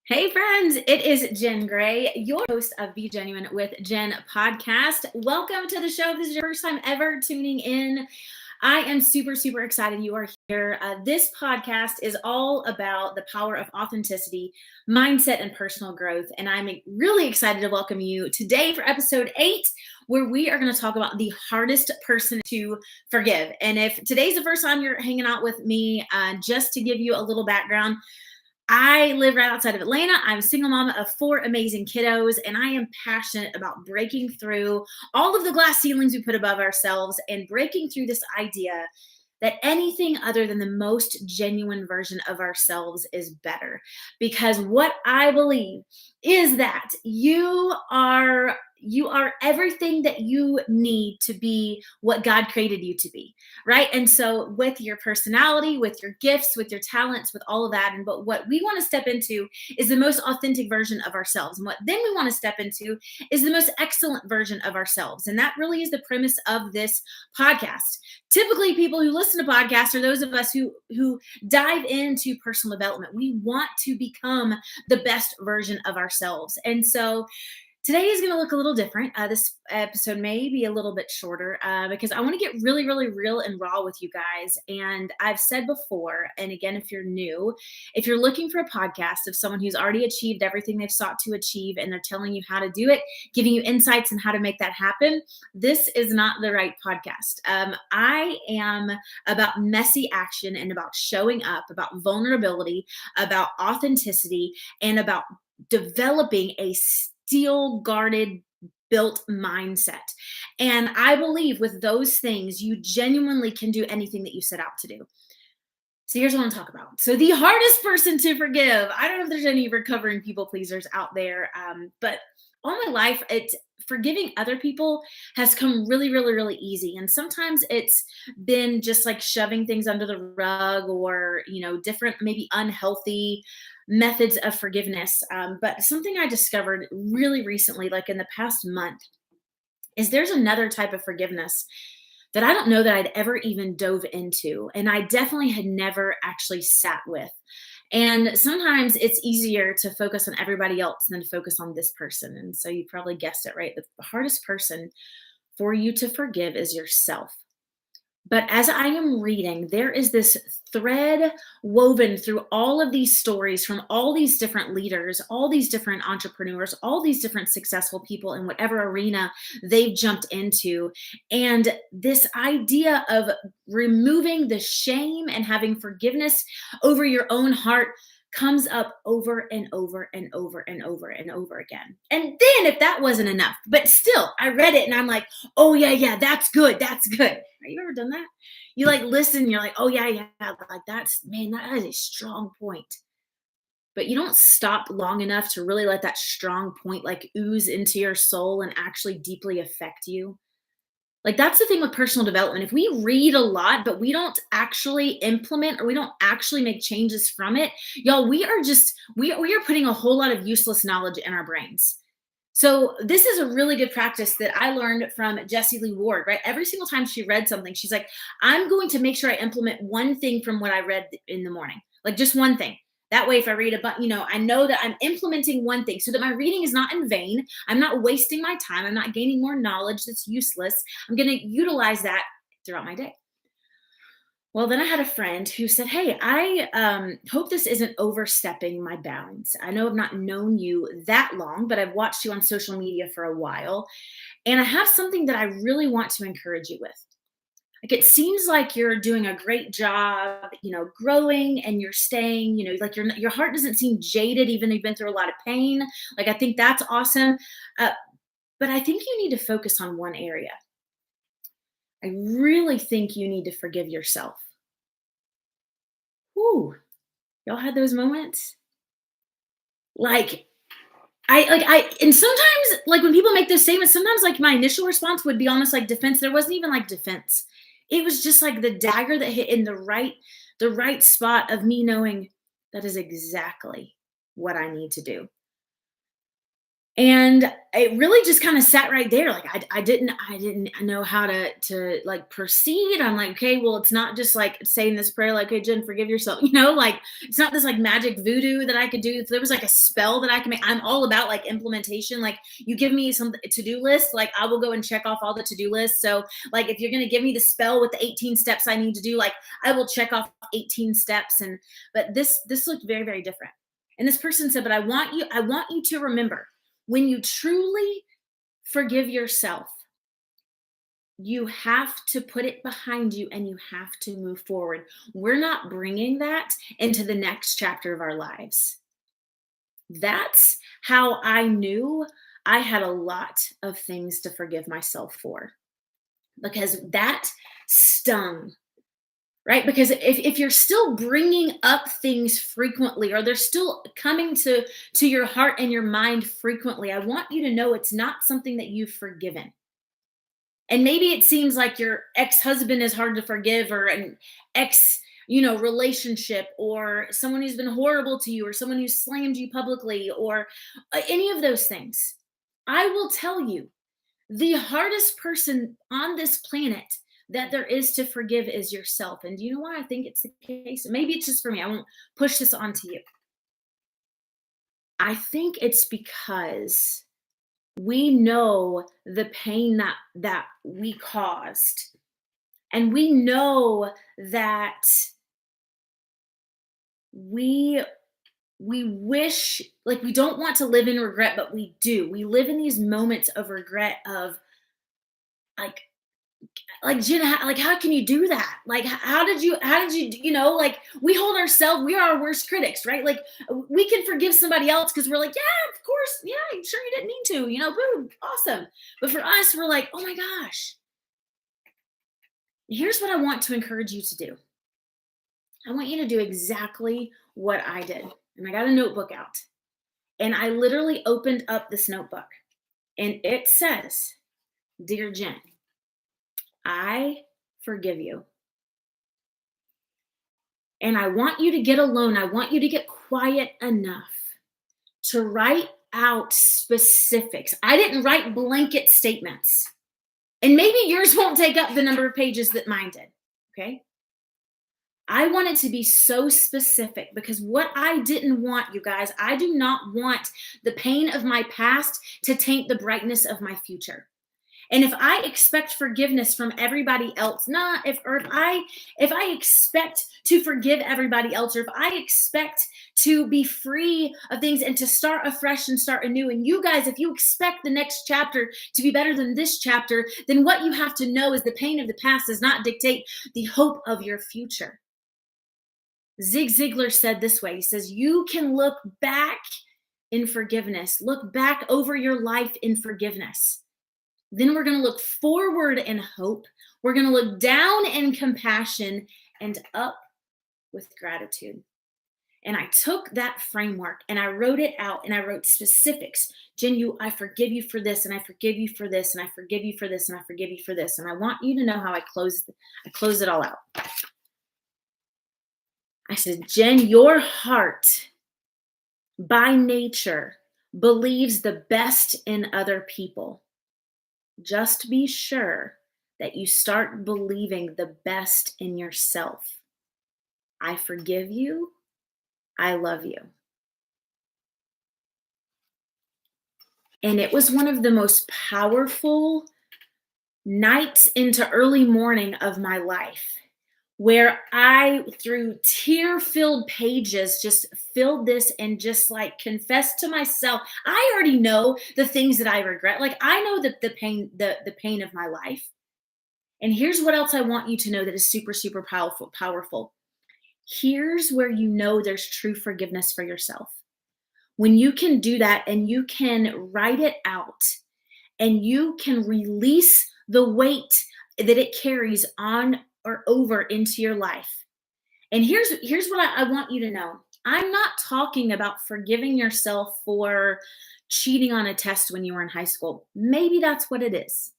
Hey friends, it is Jen Gray, your host of Be Genuine with Jen podcast. Welcome to the show. If this is your first time ever tuning in. I am super excited you are here. This podcast is all about the power of authenticity, mindset, and personal growth. And I'm really excited to welcome you today for episode 8, where we are going to talk about the hardest person to forgive. And if today's the first time you're hanging out with me, just to give you a little background, I live right outside of Atlanta. I'm a single mama of 4 amazing kiddos, and I am passionate about breaking through all of the glass ceilings we put above ourselves and breaking through this idea that anything other than the most genuine version of ourselves is better. Because what I believe is that you are everything that you need to be what God created you to be, right? And so with your personality, with your gifts, with your talents, with all of that, but what we want to step into is the most authentic version of ourselves. And what then we want to step into is the most excellent version of ourselves. And that really is the premise of this podcast. Typically, people who listen to podcasts are those of us who dive into personal development. We want to become the best version of ourselves. And so today is going to look a little different. This episode may be a little bit shorter because I want to get really real and raw with you guys. And I've said before, and again, if you're new, if you're looking for a podcast of someone who's already achieved everything they've sought to achieve and they're telling you how to do it, giving you insights on how to make that happen, this is not the right podcast. I am about messy action and about showing up, about vulnerability, about authenticity, and about developing a steel guarded built mindset. And I believe with those things, you genuinely can do anything that you set out to do. So here's what I want to talk about. So the hardest person to forgive. I don't know if there's any recovering people pleasers out there, but all my life, it's forgiving other people has come really easy. And sometimes it's been just like shoving things under the rug or, different, maybe unhealthy methods of forgiveness. But something I discovered really recently, like in the past month, is there's another type of forgiveness that I don't know that I'd ever even dove into. And I definitely had never actually sat with. And sometimes it's easier to focus on everybody else than to focus on this person. And so you probably guessed it, right? The hardest person for you to forgive is yourself. But as I am reading, there is this thread woven through all of these stories from all these different leaders, all these different entrepreneurs, all these different successful people in whatever arena they've jumped into. And this idea of removing the shame and having forgiveness over your own heart comes up over and over and over and over and over again. And then if that wasn't enough, but still, I read it and I'm like, oh yeah, that's good. That's good. Have you ever done that? You like listen, you're like, oh yeah, like that's man, that is a strong point. But you don't stop long enough to really let that strong point like ooze into your soul and actually deeply affect you. Like that's the thing with personal development. If we read a lot, but we don't actually implement or we don't actually make changes from it, y'all, we are putting a whole lot of useless knowledge in our brains. So this is a really good practice that I learned from Jessie Lee Ward, right? Every single time she read something, she's like, I'm going to make sure I implement one thing from what I read in the morning, like just one thing. That way, if I read I know that I'm implementing one thing so that my reading is not in vain. I'm not wasting my time. I'm not gaining more knowledge that's useless. I'm going to utilize that throughout my day. Well, then I had a friend who said, hey, I hope this isn't overstepping my bounds. I know I've not known you that long, but I've watched you on social media for a while. And I have something that I really want to encourage you with. Like it seems like you're doing a great job, growing and you're staying, like your heart doesn't seem jaded, even though you've been through a lot of pain. Like I think that's awesome. Uh, but I think you need to focus on one area. I really think you need to forgive yourself. Whew. Y'all had those moments? Like, and sometimes, like, when people make those statements, sometimes, like, my initial response would be almost like defense. There wasn't even like defense. It was just like the dagger that hit in the right spot of me knowing that is exactly what I need to do. And it really just kind of sat right there. Like I didn't know how to like proceed. I'm like, okay, well, it's not just like saying this prayer, like, hey, Jen, forgive yourself. Like it's not this like magic voodoo that I could do. If there was like a spell that I can make, I'm all about like implementation. Like you give me some to-do list, like I will go and check off all the to-do lists. So like if you're gonna give me the spell with the 18 steps I need to do, like I will check off 18 steps. And but this looked very, very different. And this person said, but I want you to remember when you truly forgive yourself, you have to put it behind you and you have to move forward. We're not bringing that into the next chapter of our lives. That's how I knew I had a lot of things to forgive myself for, because that stung, right? Because if you're still bringing up things frequently, or they're still coming to your heart and your mind frequently, I want you to know it's not something that you've forgiven. And maybe it seems like your ex-husband is hard to forgive, or an ex relationship, or someone who's been horrible to you, or someone who slammed you publicly, or any of those things. I will tell you, the hardest person on this planet that there is to forgive is yourself. And do you know why I think it's the case? Maybe it's just for me. I won't push this onto you. I think it's because we know the pain that we caused. And we know that we we wish, like, we don't want to live in regret, but we do. We live in these moments of regret of like Jenna, like how can you do that? Like how did you like we hold ourselves, we are our worst critics, right? Like we can forgive somebody else because we're like, yeah, of course, yeah, sure, you didn't mean to, boom, awesome. But for us, we're like, oh my gosh. Here's what I want to encourage you to do. I want you to do exactly what I did. And I got a notebook out, and I literally opened up this notebook, and it says, Dear Jen, I forgive you. And I want you to get alone. I want you to get quiet enough to write out specifics. I didn't write blanket statements. And maybe yours won't take up the number of pages that mine did. Okay. I wanted to be so specific because what I didn't want, you guys, I do not want the pain of my past to taint the brightness of my future. And if I expect forgiveness from everybody else, if I expect to forgive everybody else, or if I expect to be free of things and to start afresh and start anew, and you guys, if you expect the next chapter to be better than this chapter, then what you have to know is the pain of the past does not dictate the hope of your future. Zig Ziglar said this way. He says, you can look back in forgiveness, look back over your life in forgiveness. Then we're going to look forward in hope. We're going to look down in compassion and up with gratitude. And I took that framework and I wrote it out, and I wrote specifics. Jen, I forgive you for this, and I forgive you for this, and I forgive you for this, and I forgive you for this. And I want you to know how I close it all out. I said, Jen, your heart by nature believes the best in other people. Just be sure that you start believing the best in yourself. I forgive you. I love you. And it was one of the most powerful nights into early morning of my life, where I, through tear-filled pages, just filled this and just like confessed to myself. I already know the things that I regret. Like I know that the pain of my life. And here's what else I want you to know that is super, super powerful. Here's where you know there's true forgiveness for yourself. When you can do that and you can write it out and you can release the weight that it carries on or over into your life. And here's what I want you to know. I'm not talking about forgiving yourself for cheating on a test when you were in high school. Maybe that's what it is.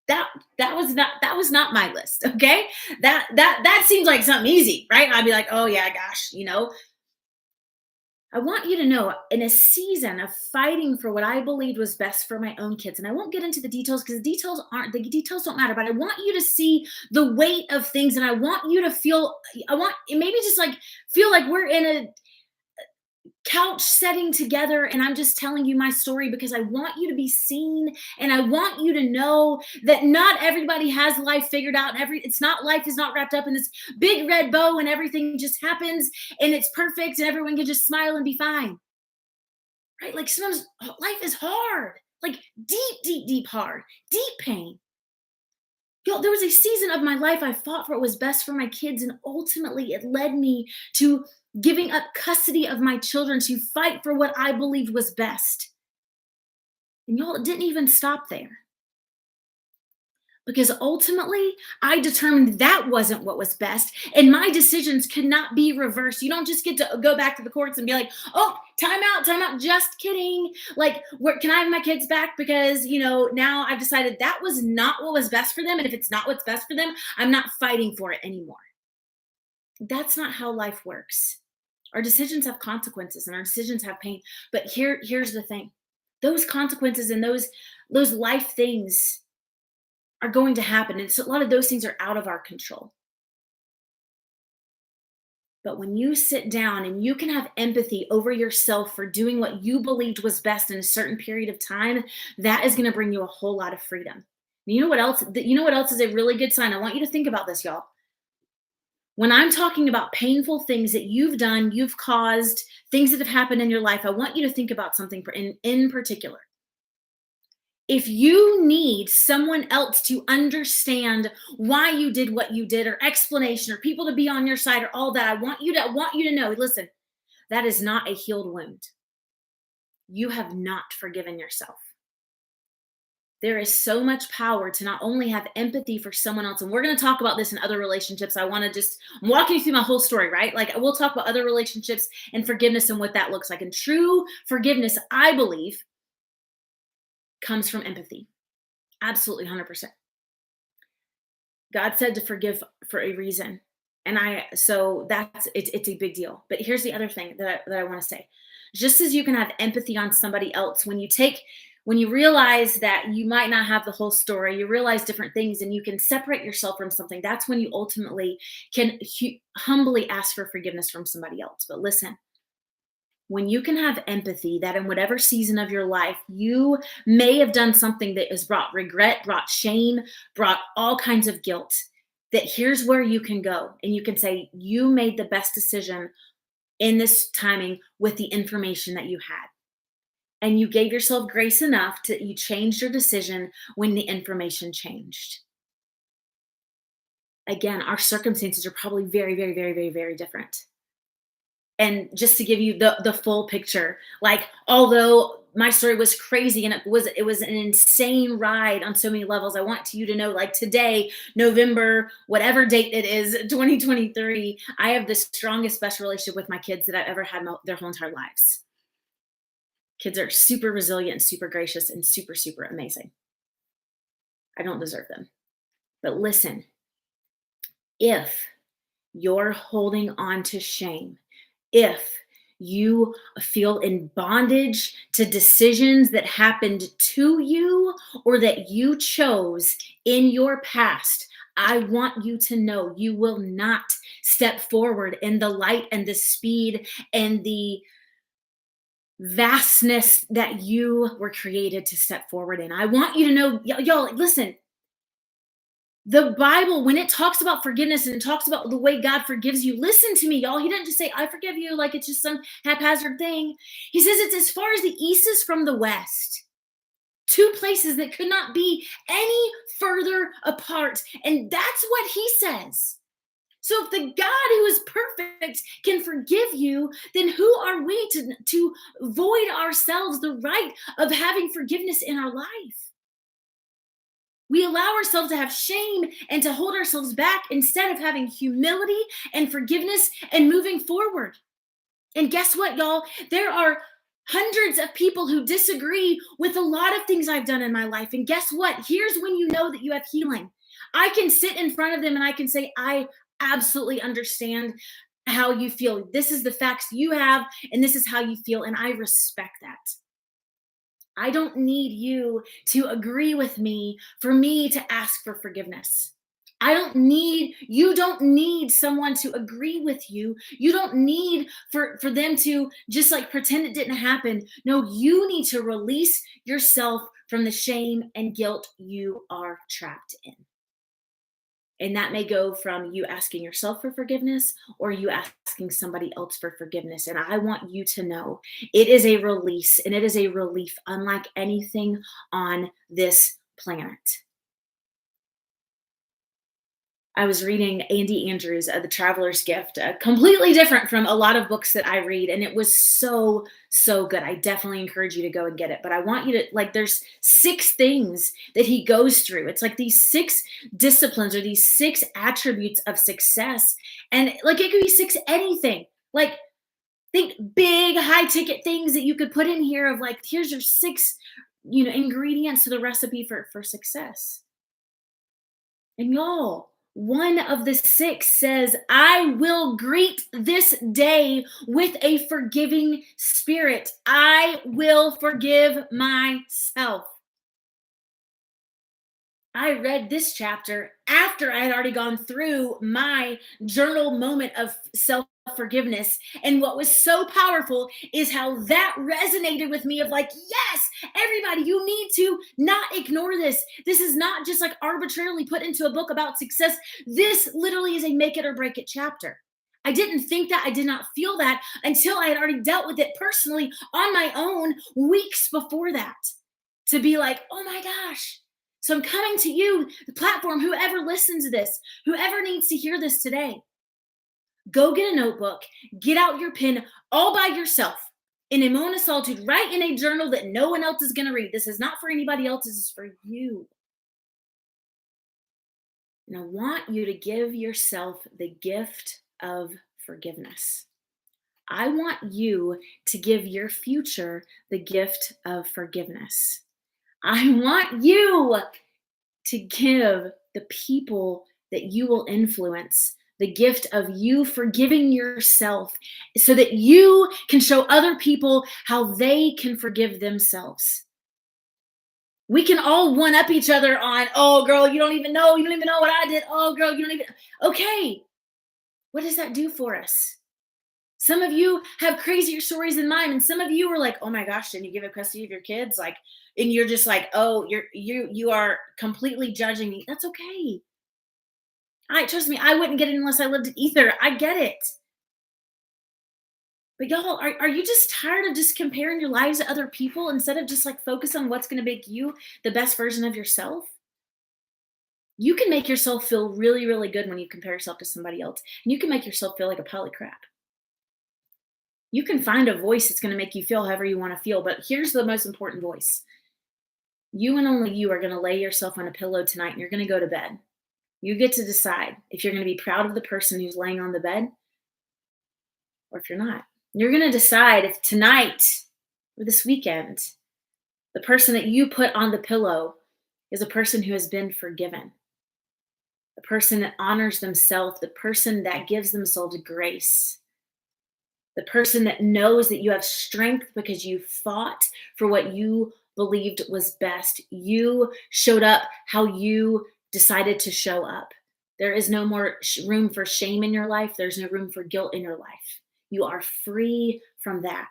That was not my list. Okay. That seems like something easy, right? I'd be like, oh yeah, gosh, I want you to know in a season of fighting for what I believed was best for my own kids, and I won't get into the details because the details don't matter, but I want you to see the weight of things, and I want you to feel, I want maybe just like feel like we're in a couch setting together and I'm just telling you my story because I want you to be seen and I want you to know that not everybody has life figured out. It's not, life is not wrapped up in this big red bow and everything just happens and it's perfect and everyone can just smile and be fine. Right? Like sometimes life is hard. Like deep, deep, deep hard. Deep pain. Yo, there was a season of my life I fought for what was best for my kids, and ultimately it led me to giving up custody of my children to fight for what I believed was best. And y'all, it didn't even stop there because ultimately I determined that wasn't what was best, and my decisions could not be reversed. You don't just get to go back to the courts and be like, "Oh, time out, time out." Just kidding. Like, where can I have my kids back? Because now I've decided that was not what was best for them, and if it's not what's best for them, I'm not fighting for it anymore. That's not how life works. Our decisions have consequences, and our decisions have pain. But here's the thing: those consequences and those life things are going to happen. And so a lot of those things are out of our control. But when you sit down and you can have empathy over yourself for doing what you believed was best in a certain period of time, that is going to bring you a whole lot of freedom. You know what else? You know what else is a really good sign? I want you to think about this, y'all. When I'm talking about painful things that you've done, you've caused, things that have happened in your life, I want you to think about something in particular. If you need someone else to understand why you did what you did, or explanation, or people to be on your side, or all that, I want you to know, listen, that is not a healed wound. You have not forgiven yourself. There is so much power to not only have empathy for someone else, and we're going to talk about this in other relationships. I'm walking you through my whole story, right? Like, we'll talk about other relationships and forgiveness and what that looks like. And true forgiveness, I believe, comes from empathy. Absolutely 100%. God said to forgive for a reason. And so it's a big deal. But here's the other thing that I want to say. Just as you can have empathy on somebody else, when you realize that you might not have the whole story, you realize different things and you can separate yourself from something, that's when you ultimately can humbly ask for forgiveness from somebody else. But listen, when you can have empathy that in whatever season of your life you may have done something that has brought regret, brought shame, brought all kinds of guilt, that here's where you can go and you can say, you made the best decision in this timing with the information that you had. And you gave yourself grace enough to you changed your decision when the information changed. Again, our circumstances are probably very, very, very, very, very different. And just to give you the full picture, like, although my story was crazy and it was an insane ride on so many levels, I want you to know, like, today, November, whatever date it is, 2023, I have the strongest, special relationship with my kids that I've ever had their whole entire lives. Kids are super resilient, super gracious, and super, super amazing. I don't deserve them. But listen, if you're holding on to shame, if you feel in bondage to decisions that happened to you or that you chose in your past, I want you to know you will not step forward in the light and the speed and the vastness that you were created to step forward in. I want you to know, y'all, listen, the Bible, when it talks about forgiveness and it talks about the way God forgives you, listen to me, y'all. He doesn't just say, I forgive you, like it's just some haphazard thing. He says it's as far as the east is from the west. Two places that could not be any further apart. And that's what he says. So if the God who is perfect can forgive you, then who are we to void ourselves the right of having forgiveness in our life? We allow ourselves to have shame and to hold ourselves back instead of having humility and forgiveness and moving forward. And guess what, y'all? There are hundreds of people who disagree with a lot of things I've done in my life. And guess what? Here's when you know that you have healing. I can sit in front of them and I can say, I absolutely understand. how you feel. This is the facts you have, and this is how you feel. And I respect that. I don't need you to agree with me for me to ask for forgiveness. You don't need someone to agree with you. You don't need for them to just like pretend it didn't happen. No, you need to release yourself from the shame and guilt you are trapped in. And that may go from you asking yourself for forgiveness or you asking somebody else for forgiveness. And I want you to know it is a release and it is a relief unlike anything on this planet. I was reading Andy Andrews, The Traveler's Gift, completely different from a lot of books that I read. And it was so, so good. I definitely encourage you to go and get it. But I want you to, like, there's 6 things that he goes through. It's like these 6 disciplines or these 6 attributes of success. And like, it could be 6 anything. Like, think big, high ticket things that you could put in here of like, here's your 6, ingredients to the recipe for success. And y'all, one of the 6 says, I will greet this day with a forgiving spirit. I will forgive myself. I read this chapter after I had already gone through my journal moment of self forgiveness. And what was so powerful is how that resonated with me of like, yes, everybody, you need to not ignore this. This is not just like arbitrarily put into a book about success. This literally is a make it or break it chapter. I didn't think that. I did not feel that until I had already dealt with it personally on my own weeks before that. To be like, oh my gosh. So I'm coming to you, the platform, whoever listens to this, whoever needs to hear this today. Go get a notebook, get out your pen all by yourself in a moment of solitude, write in a journal that no one else is going to read. This is not for anybody else, this is for you. And I want you to give yourself the gift of forgiveness. I want you to give your future the gift of forgiveness. I want you to give the people that you will influence the gift of you forgiving yourself so that you can show other people how they can forgive themselves. We can all one up each other on, oh, girl, you don't even know what I did. Oh, girl, you don't even. Okay. What does that do for us? Some of you have crazier stories than mine. And some of you were like, oh my gosh, didn't you give up custody of your kids? Like, and you're just like, oh, you are completely judging me. That's okay. Trust me, I wouldn't get it unless I lived it either. I get it. But y'all, are you just tired of just comparing your lives to other people instead of just like focus on what's going to make you the best version of yourself? You can make yourself feel really, really good when you compare yourself to somebody else. And you can make yourself feel like a pile of crap. You can find a voice that's going to make you feel however you want to feel. But here's the most important voice. You and only you are going to lay yourself on a pillow tonight and you're going to go to bed. You get to decide if you're going to be proud of the person who's laying on the bed or if you're not. You're going to decide if tonight or this weekend, the person that you put on the pillow is a person who has been forgiven, the person that honors themselves, the person that gives themselves grace, the person that knows that you have strength because you fought for what you believed was best. You showed up how you decided to show up. There is no more room for shame in your life. There's no room for guilt in your life. You are free from that.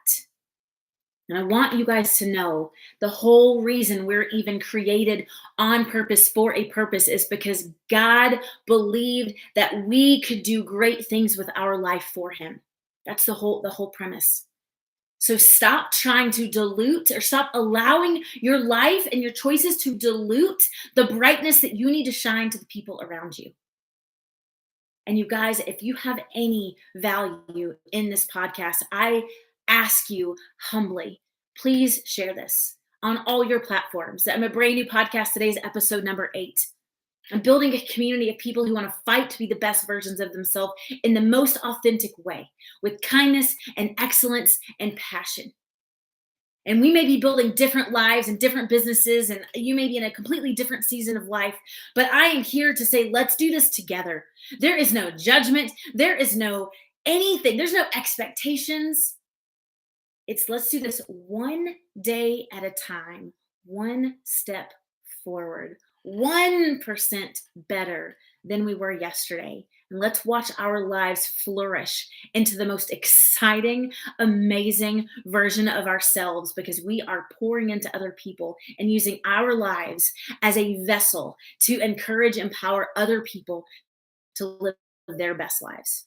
And I want you guys to know the whole reason we're even created on purpose for a purpose is because God believed that we could do great things with our life for him. That's the whole premise. So stop trying to dilute or stop allowing your life and your choices to dilute the brightness that you need to shine to the people around you. And you guys, if you have any value in this podcast, I ask you humbly, please share this on all your platforms. I'm a brand new podcast. Today's episode number 8. I'm building a community of people who want to fight to be the best versions of themselves in the most authentic way, with kindness and excellence and passion. And we may be building different lives and different businesses, and you may be in a completely different season of life, but I am here to say, let's do this together. There is no judgment. There is no anything. There's no expectations. It's let's do this one day at a time, one step forward, 1% better than we were yesterday. And let's watch our lives flourish into the most exciting, amazing version of ourselves because we are pouring into other people and using our lives as a vessel to encourage, empower other people to live their best lives.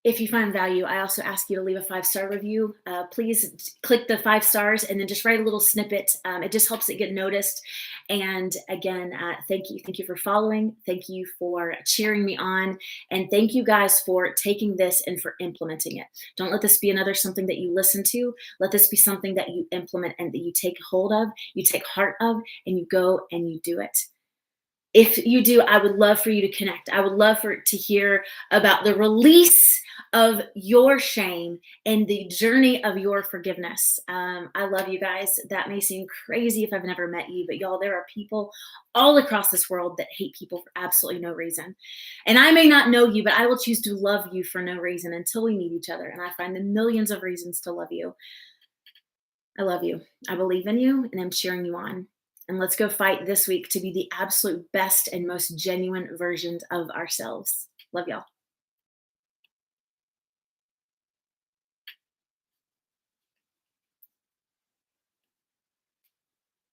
If you find value, I also ask you to leave a 5-star review. Please click the 5 stars and then just write a little snippet. It just helps it get noticed. And again, thank you. Thank you for following. Thank you for cheering me on. And thank you guys for taking this and for implementing it. Don't let this be another something that you listen to. Let this be something that you implement and that you take hold of, you take heart of, and you go and you do it. If you do, I would love for you to connect. I would love to hear about the release of your shame and the journey of your forgiveness. I love you guys. That may seem crazy if I've never met you, but y'all, there are people all across this world that hate people for absolutely no reason. And I may not know you, but I will choose to love you for no reason until we meet each other. And I find the millions of reasons to love you. I love you. I believe in you, and I'm cheering you on. And let's go fight this week to be the absolute best and most genuine versions of ourselves. Love y'all.